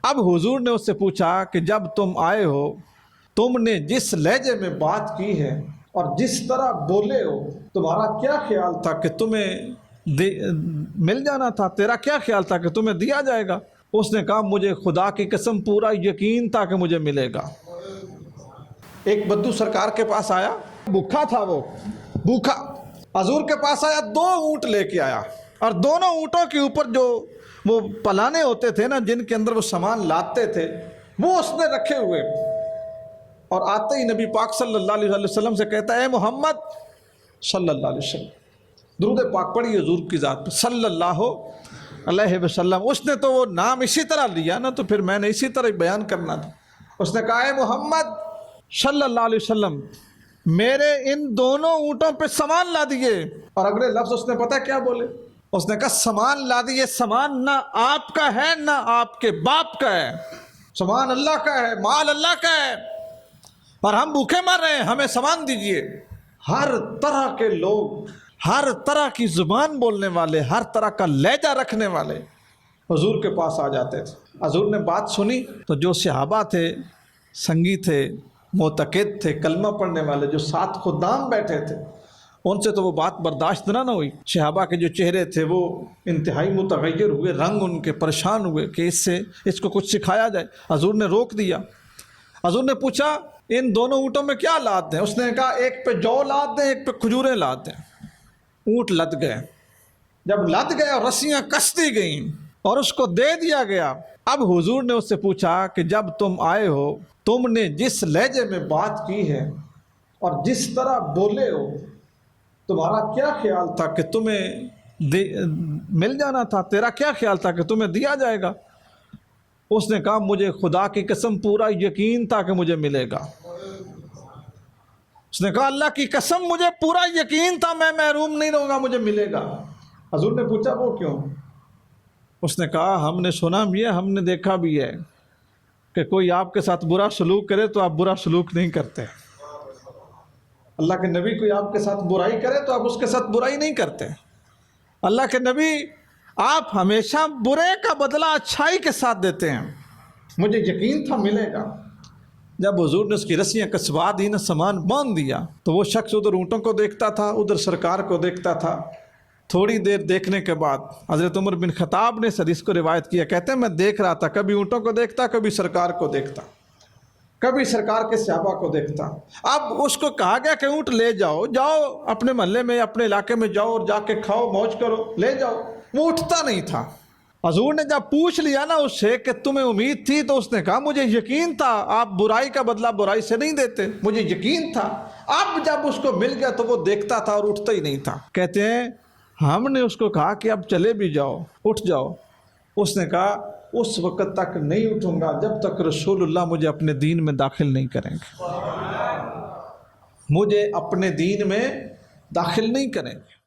اب حضور نے اس سے پوچھا کہ جب تم آئے ہو تم نے جس لہجے میں بات کی ہے اور جس طرح بولے ہو تمہارا کیا خیال تھا کہ تمہیں مل جانا تھا؟ تیرا کیا خیال تھا کہ تمہیں دیا جائے گا؟ اس نے کہا مجھے خدا کی قسم پورا یقین تھا کہ مجھے ملے گا۔ ایک بدو سرکار کے پاس آیا، بھوکا تھا، وہ بھوکا حضور کے پاس آیا، 2 اونٹ لے کے آیا اور دونوں اونٹوں کے اوپر جو وہ پلانے ہوتے تھے نا جن کے اندر وہ سامان لاتے تھے وہ اس نے رکھے ہوئے، اور آتے ہی نبی پاک صلی اللہ علیہ وسلم سے کہتا ہے اے محمد صلی اللہ علیہ وسلم، درود پاک پڑھی حضور کی ذات پہ صلی اللہ علیہ وسلم۔ اس نے تو وہ نام اسی طرح لیا نا، تو پھر میں نے اسی طرح بیان کرنا تھا۔ اس نے کہا اے محمد صلی اللہ علیہ وسلم، میرے ان دونوں اونٹوں پہ سامان لا دیے، اور اگلے لفظ اس نے پتہ کیا بولے؟ اس نے کہا سامان لا دیے، سامان نہ آپ کا ہے نہ آپ کے باپ کا ہے، سامان اللہ کا ہے، مال اللہ کا ہے، اور ہم بھوکے مر رہے ہیں، ہمیں سامان دیجئے۔ ہر طرح کے لوگ، ہر طرح کی زبان بولنے والے، ہر طرح کا لہجہ رکھنے والے حضور کے پاس آ جاتے تھے۔ حضور نے بات سنی تو جو صحابہ تھے، سنگی تھے، معتقد تھے، کلمہ پڑھنے والے جو ساتھ خدام بیٹھے تھے، ان سے تو وہ بات برداشت نہ ہوئی۔ صحابہ کے جو چہرے تھے وہ انتہائی متغیر ہوئے، رنگ ان کے پریشان ہوئے کہ اس کو کچھ سکھایا جائے۔ حضور نے روک دیا۔ حضور نے پوچھا ان دونوں اونٹوں میں کیا لاد دیں؟ اس نے کہا ایک پہ جو لاد دیں، ایک پہ کھجوریں لاد دیں۔ اونٹ لد گئے۔ جب لد گئے اور رسیاں کس دی گئیں اور اس کو دے دیا گیا، اب حضور نے اس سے پوچھا کہ جب تم آئے ہو تم نے جس لہجے میں بات کی ہے اور جس طرح بولے ہو تمہارا کیا خیال تھا کہ تمہیں مل جانا تھا؟ تیرا کیا خیال تھا کہ تمہیں دیا جائے گا؟ اس نے کہا مجھے خدا کی قسم پورا یقین تھا کہ مجھے ملے گا۔ اس نے کہا اللہ کی قسم مجھے پورا یقین تھا میں محروم نہیں رہوں گا، مجھے ملے گا۔ حضور نے پوچھا وہ کیوں؟ اس نے کہا ہم نے سنا بھی ہے، ہم نے دیکھا بھی ہے کہ کوئی آپ کے ساتھ برا سلوک کرے تو آپ برا سلوک نہیں کرتے، اللہ کے نبی کوئی آپ کے ساتھ برائی کرے تو آپ اس کے ساتھ برائی نہیں کرتے، اللہ کے نبی آپ ہمیشہ برے کا بدلہ اچھائی کے ساتھ دیتے ہیں، مجھے یقین تھا ملے گا۔ جب حضور نے اس کی رسیاں کسوا دی نا، سامان باندھ دیا، تو وہ شخص ادھر اونٹوں کو دیکھتا تھا، ادھر سرکار کو دیکھتا تھا۔ تھوڑی دیر دیکھنے کے بعد حضرت عمر بن خطاب نے اس حدیث کو روایت کیا، کہتے ہیں میں دیکھ رہا تھا، کبھی اونٹوں کو دیکھتا، کبھی سرکار کو دیکھتا، کبھی سرکار کے صحابہ کو دیکھتا۔ اب اس کو کہا گیا کہ اونٹ لے جاؤ، جاؤ اپنے محلے میں، اپنے علاقے میں جاؤ اور جا کے کھاؤ، موج کرو، لے جاؤ۔ وہ اٹھتا نہیں تھا۔ حضور نے جب پوچھ لیا نا اس سے کہ تمہیں امید تھی، تو اس نے کہا مجھے یقین تھا، آپ برائی کا بدلہ برائی سے نہیں دیتے، مجھے یقین تھا۔ اب جب اس کو مل گیا تو وہ دیکھتا تھا اور اٹھتا ہی نہیں تھا۔ کہتے ہیں ہم نے اس کو کہا کہ اب چلے بھی جاؤ، اٹھ جاؤ۔ اس نے کہا اس وقت تک نہیں اٹھوں گا جب تک رسول اللہ مجھے اپنے دین میں داخل نہیں کریں گے، مجھے اپنے دین میں داخل نہیں کریں گے۔